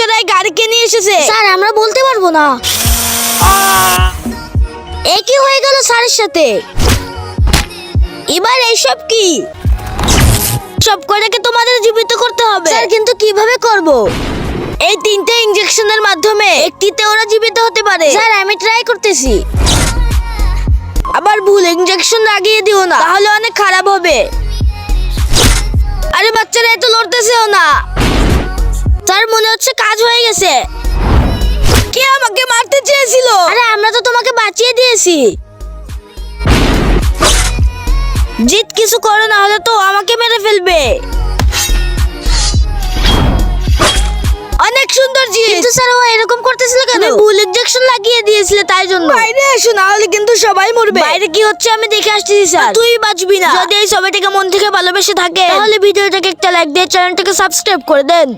বাচ্চারাই গাড়িকে নিয়ে এসেছে। স্যার আমরা বলতে পারবো না। একই হয়ে গেল স্যারের সাথে। এবার এইসব কি? সব কটাকে তোমাদের জীবিত করতে হবে। স্যার কিন্তু কিভাবে করব? এই 3টে ইনজেকশনের মাধ্যমে একটিতে ওরা জীবিত হতে পারে। স্যার আমি ট্রাই করতেছি। আবার ভুল ইনজেকশন লাগিয়ে দিও না, তাহলে অনেক খারাপ হবে। আরে বাচ্চারা এত লড়তেছেও না। স্যার মনে হচ্ছে কাজ হয়ে গেছে। কে আমাকে মারতে চেয়েছিল? আরে আমরা তো তোমাকে বাঁচিয়ে দিয়েছি। জিত কিছু করো, না হলে তো আমাকে মেরে ফেলবে। অনেক সুন্দর জিত। কিন্তু স্যার ও এরকম করতেছিল কেন? তুমি ভুল ইনজেকশন লাগিয়ে দিয়েছিলে তাই জন্য। বাইরে এসো, না হলে কিন্তু সবাই মরবে। বাইরে কি হচ্ছে আমি দেখে আসতেছি স্যার। তুই বাঁচবি না। যদি এই ছবিটাকে মন থেকে ভালোবেসে থাকে তাহলে ভিডিওটাকে একটা লাইক দিয়ে চ্যানেলটাকে সাবস্ক্রাইব করে দেন।